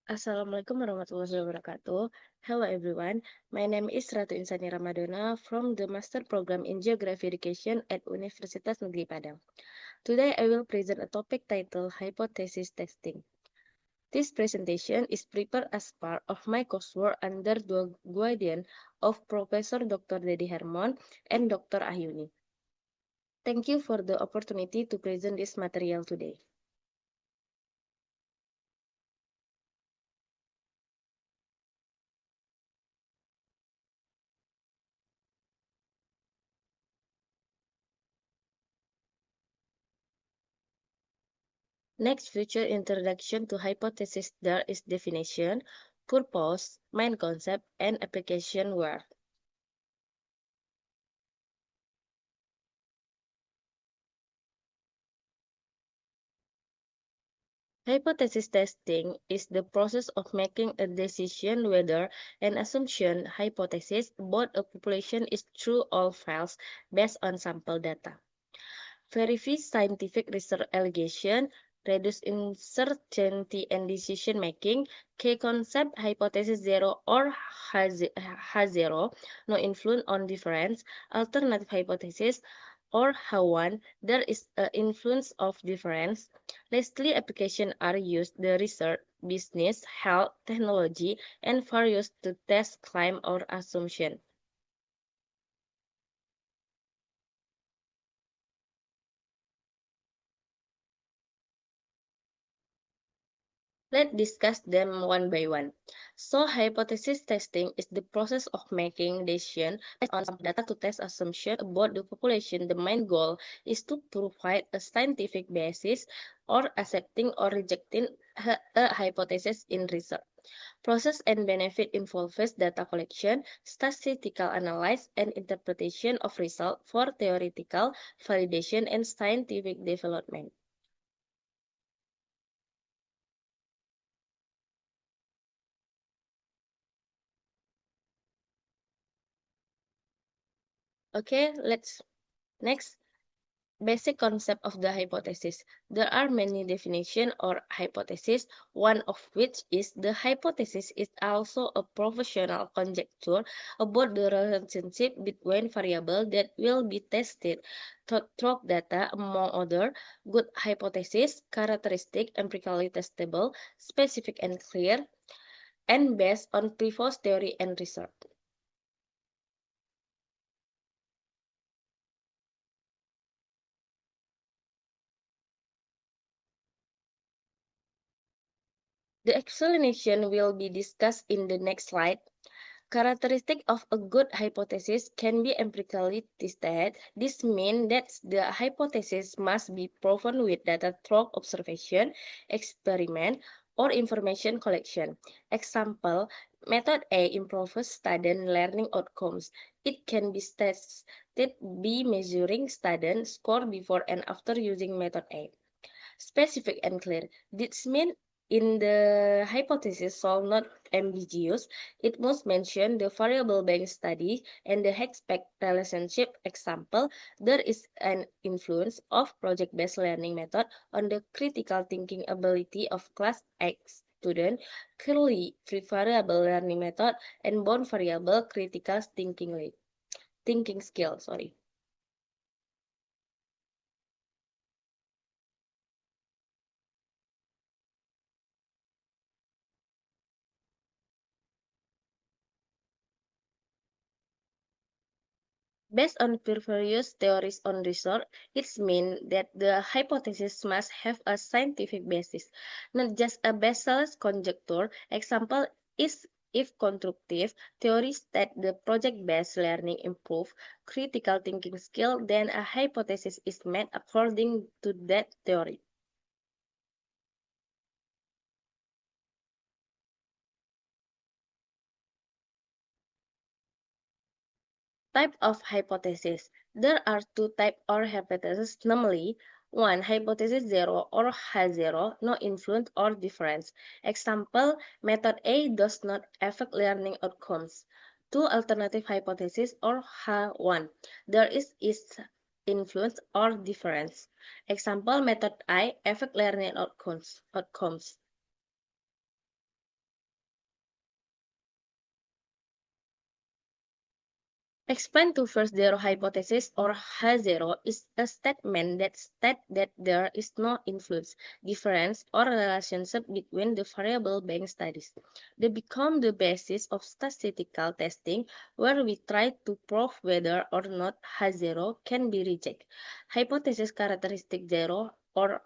Assalamualaikum warahmatullahi wabarakatuh. Hello everyone, my name is Ratu Insani Ramadana from the Master Program in Geography Education at Universitas Negeri Padang. Today I will present a topic titled Hypothesis Testing. This presentation is prepared as part of my coursework under the guidance of Professor Dr. Dedi Hermon and Dr. Ahyuni. Thank you for the opportunity to present this material today. Next feature introduction to hypothesis there is definition, purpose, main concept, and application where. Hypothesis testing is the process of making a decision whether an assumption hypothesis about a population is true or false based on sample data. Verify scientific research allegation, reduce uncertainty and decision making, key concept hypothesis zero or H0, no influence on difference, alternative hypothesis or H1, there is an influence of difference. Lastly, applications are used the research, business, health, technology, and various to test claim or assumption. Let's discuss them one by one. So, hypothesis testing is the process of making decisions based on some data to test assumptions about the population. The main goal is to provide a scientific basis or accepting or rejecting a hypothesis in research. Process and benefit involves data collection, statistical analysis, and interpretation of results for theoretical validation and scientific development. Okay, let's next. Basic concept of the hypothesis. There are many definitions or hypotheses, one of which is the hypothesis is also a professional conjecture about the relationship between variables that will be tested through data, among other good hypothesis, characteristic, empirically testable, specific and clear, and based on previous theory and research. The explanation will be discussed in the next slide. Characteristic of a good hypothesis can be empirically tested. This means that the hypothesis must be proven with data through observation, experiment, or information collection. Example, method A improves student learning outcomes. It can be tested by measuring student score before and after using method A. Specific and clear. This means in the hypothesis solved not ambiguous, it must mention the variable bank study and the expect relationship. Example, there is an influence of project-based learning method on the critical thinking ability of class X student, clearly free variable learning method and bound variable critical thinking skill. Sorry. Based on previous theories on research, it means that the hypothesis must have a scientific basis, not just a baseless conjecture. Example is if constructive theories that the project-based learning improve critical thinking skill, then a hypothesis is made according to that theory. Type of hypothesis. There are two types of hypothesis, namely, one, hypothesis zero or H0, no influence or difference. Example, method A does not affect learning outcomes. Two, alternative hypothesis or H1. There is influence or difference. Example, method I affect learning outcomes. Explain to first zero hypothesis or H0 is a statement that states that there is no influence, difference, or relationship between the variable being studied. They become the basis of statistical testing where we try to prove whether or not H0 can be rejected. Hypothesis characteristic zero or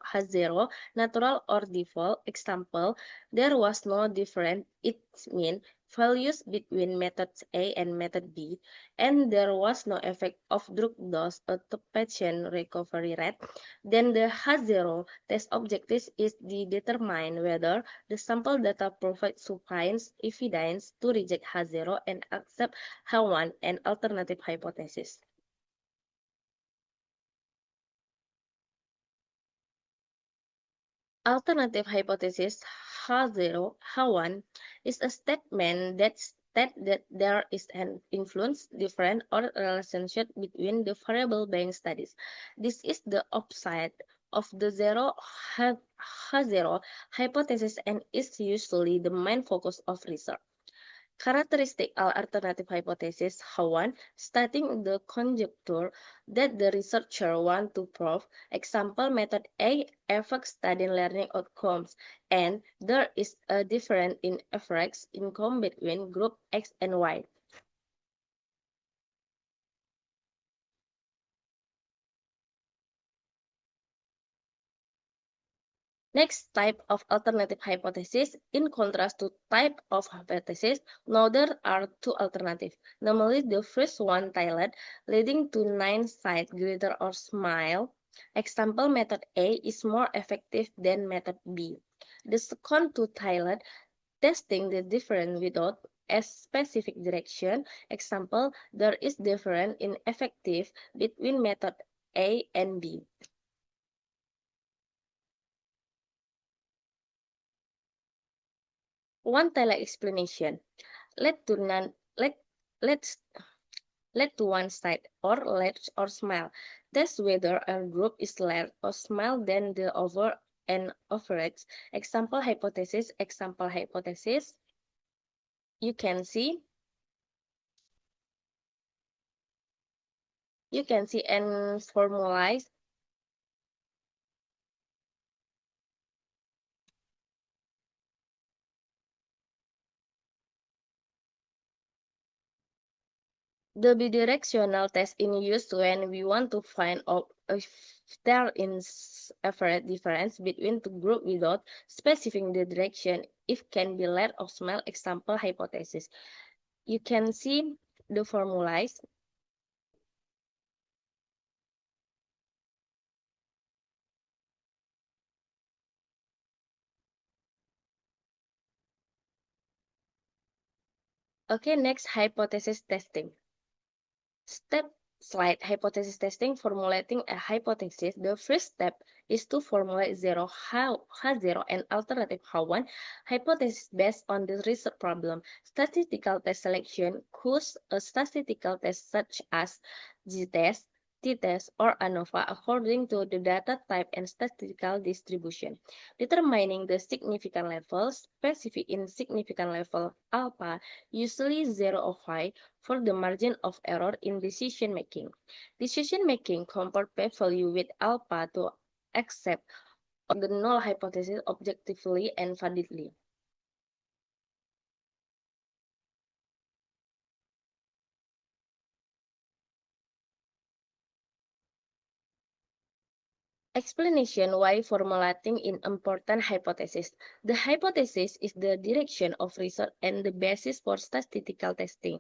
has zero, natural or default. Example, there was no difference. It means values between method A and method B, and there was no effect of drug dose to patient recovery rate. Then the H0 test objective is to determine whether the sample data provides sufficient evidence to reject H0 and accept H1 and alternative hypothesis. Alternative hypothesis H0, H1 is a statement that states that there is an influence, difference, or relationship between the variable being studied. This is the opposite of the zero H0 hypothesis and is usually the main focus of research. Characteristic alternative hypothesis H1 stating the conjecture that the researcher want to prove. Example, method A affects study learning outcomes, and there is a difference in average income between group X and Y. Next type of alternative hypothesis, in contrast to type of hypothesis, now there are two alternatives. Normally, the first one tailored, leading to 9 sides greater or smile. Example, method A is more effective than method B. The second two tailored, testing the difference without a specific direction. Example, there is difference in effective between method A and B. One tailored explanation. Let to none let let's let to one side or let or smile. Test whether a group is large or small than the over and average. Example hypothesis. You can see and formalize the bidirectional test in use when we want to find out if there is average difference between two groups without specifying the direction if can be led or small. Example hypothesis. You can see the formulas. Okay, next hypothesis testing. Step slide hypothesis testing, formulating a hypothesis. The first step is to formulate H0 and alternative H1 hypothesis based on the research problem. Statistical test selection choose a statistical test such as G-test, t-test, or ANOVA according to the data type and statistical distribution. Determining the significant level, specific in significant level alpha, usually 0 or 5, for the margin of error in decision making. Decision making compare p-value with alpha to accept the null hypothesis objectively and validly. Explanation why formulating in important hypothesis. The hypothesis is the direction of research and the basis for statistical testing.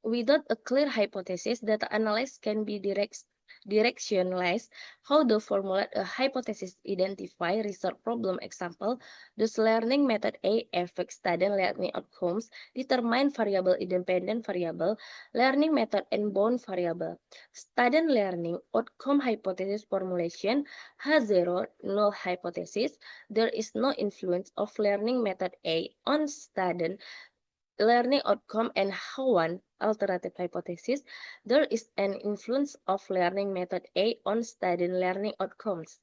Without a clear hypothesis, data analysis can be directionless. How to formulate a hypothesis, identify research problem. Example, does learning method A affect student learning outcomes? Determine variable independent variable, learning method and bound variable. Student learning outcome hypothesis formulation, H0 null hypothesis. There is no influence of learning method A on student learning outcome, and H1 alternative hypothesis. There is an influence of learning method A on student learning outcomes.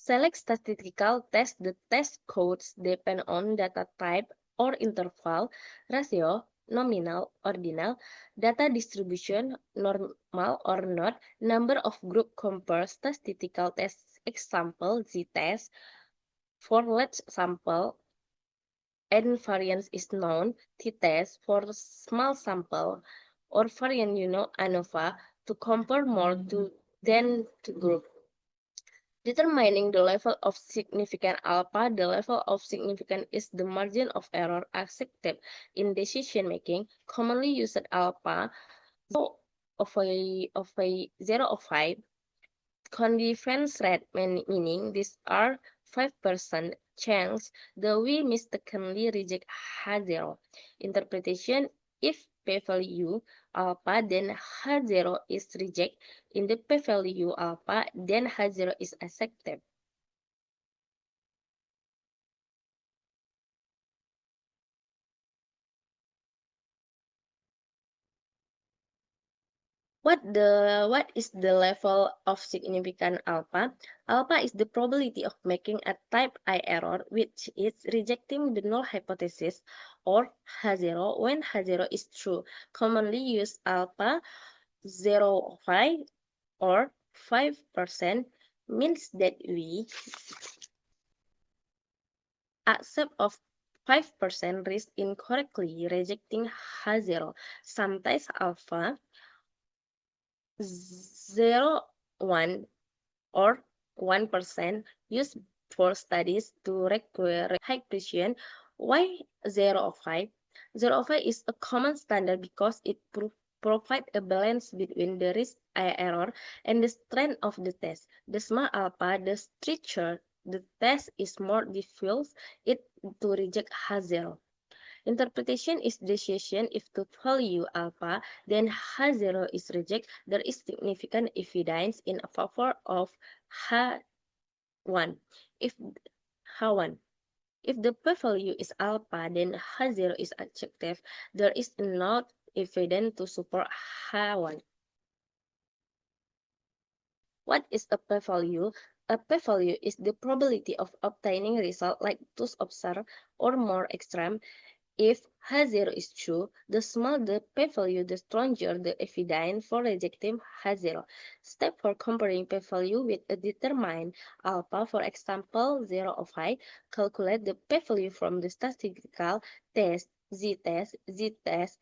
Select statistical test. The test codes depend on data type or interval, ratio, nominal, ordinal, data distribution, normal or not, number of group compare statistical tests, example, z-test, for large sample, and variance is known, t-test, for small sample, or variant ANOVA, to compare more than two group. Determining the level of significant alpha. The level of significance is the margin of error accepted in decision making. Commonly used alpha 0 of 5 confidence rate, meaning these are 5% chance that we mistakenly reject H0. Interpretation: if p-value alpha, then H0 is rejected. In the p-value alpha, then H0 is accepted. What is the level of significant alpha? Alpha is the probability of making a type I error, which is rejecting the null hypothesis, or H0 when H0 is true. Commonly used alpha 0.5 or 5% means that we accept of 5% risk incorrectly rejecting H0. Sometimes alpha 0.1 or 1% used for studies to require high precision. Why 0.5? 0.5 is a common standard because it provides a balance between the risk error and the strength of the test. The small alpha, the stricter the test is, more difficult it to reject H0. Interpretation is decision. If the value alpha, then H0 is rejected. There is significant evidence in favor of H1. If H1. If the p-value is alpha, then H0 is accepted. There is not evidence to support H1. What is a p-value? A p-value is the probability of obtaining result like those observed or more extreme. If H0 is true, the smaller the p-value, the stronger the evidence for rejecting H0. Step for comparing p-value with a determined alpha, for example 0.5. Calculate the p-value from the statistical test, z-test,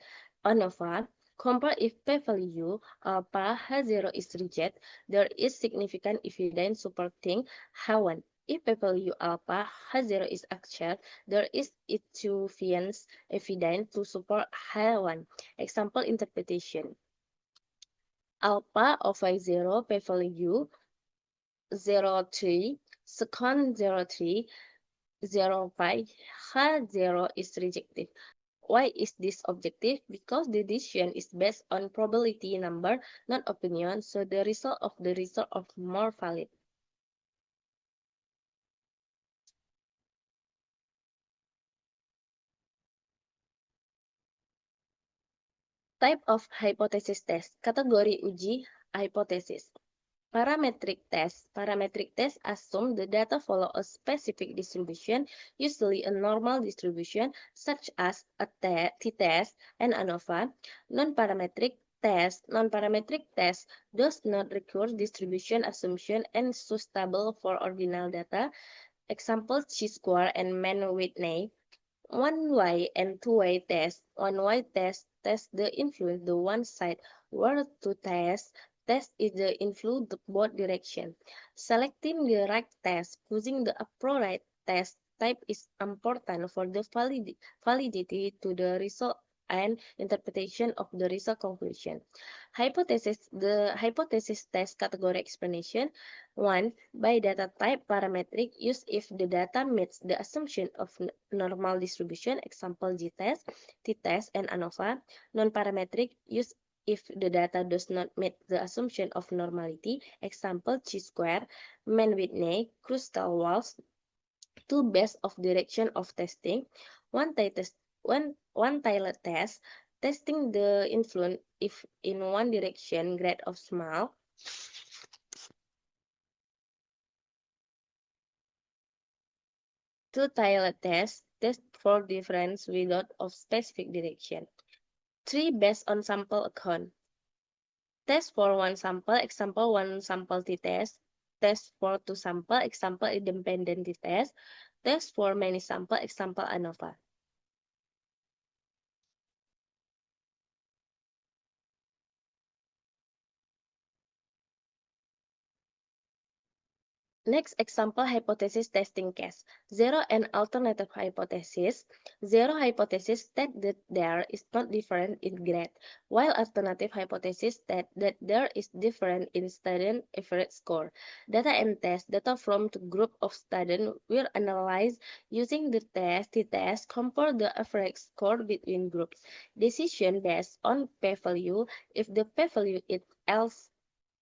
ANOVA. Compare if p-value alpha H0 is rejected. There is significant evidence supporting H1. If p-value alpha H0 is accepted, there is insufficient evidence to support H1. Example interpretation: alpha of I0, p-value 0.3, second 0.3, 0.5, H0 is rejected. Why is this objective? Because the decision is based on probability number, not opinion, so the result of more valid. Type of hypothesis test. Kategori uji hypothesis. Parametric test. Parametric tests assume the data follow a specific distribution, usually a normal distribution, such as a t-test and ANOVA. Non-parametric test. Non-parametric test does not require distribution assumption and is stable for ordinal data. Example: chi-square and Mann-Whitney. One-way and two-way test. One-way test the influence the one side, where test is the influence the both direction. Selecting the right test, choosing the appropriate test type is important for the validity to the result and interpretation of the result conclusion. The hypothesis test category explanation. 1. By data type, parametric use if the data meets the assumption of normal distribution, example z-test, t-test, and ANOVA. Non-parametric use if the data does not meet the assumption of normality, example chi-square, Mann-Whitney, crystal walls. 2. Based of direction of testing. One tailored test, testing the influence if in one direction grade of small. 2 tailored tests, test for difference without of specific direction. 3 based on sample account. Test for one sample, example one sample t-test. Test for two sample, example independent t-test. Test for many sample, example ANOVA. Next example hypothesis testing case. Zero and alternative hypothesis. Zero hypothesis state that there is not difference in grade, while alternative hypothesis state that there is difference in student average score. Data and test data from the group of students were analyzed using the t-test, compare the average score between groups. Decision based on p-value. If the p-value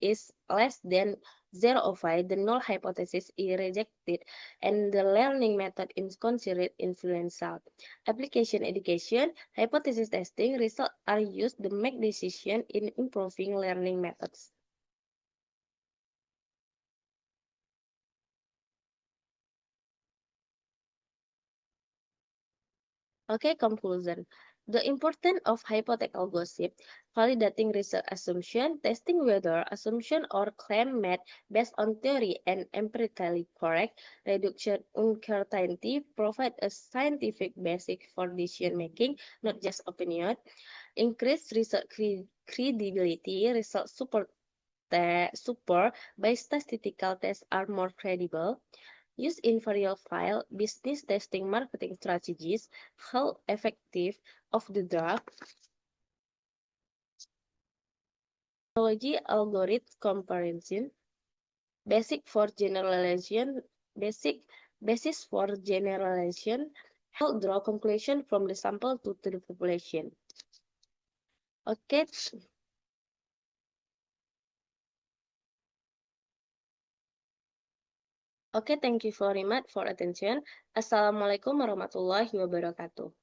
is less than 0.05, the null hypothesis is rejected and the learning method is considered influential. Application education, hypothesis testing results are used to make decisions in improving learning methods. Okay, conclusion. The importance of hypothetical gossip, validating research assumption, testing whether assumption or claim made based on theory and empirically correct, reduction uncertainty, provide a scientific basis for decision making, not just opinion, increase research credibility, results support by statistical tests are more credible, use in real file business testing marketing strategies, how effective of the drug, technology algorithm comparison, basic for generalization, basic basis for generalization, how draw conclusion from the sample to the population. Okay, okay, thank you very much for attention. Assalamualaikum warahmatullahi wabarakatuh.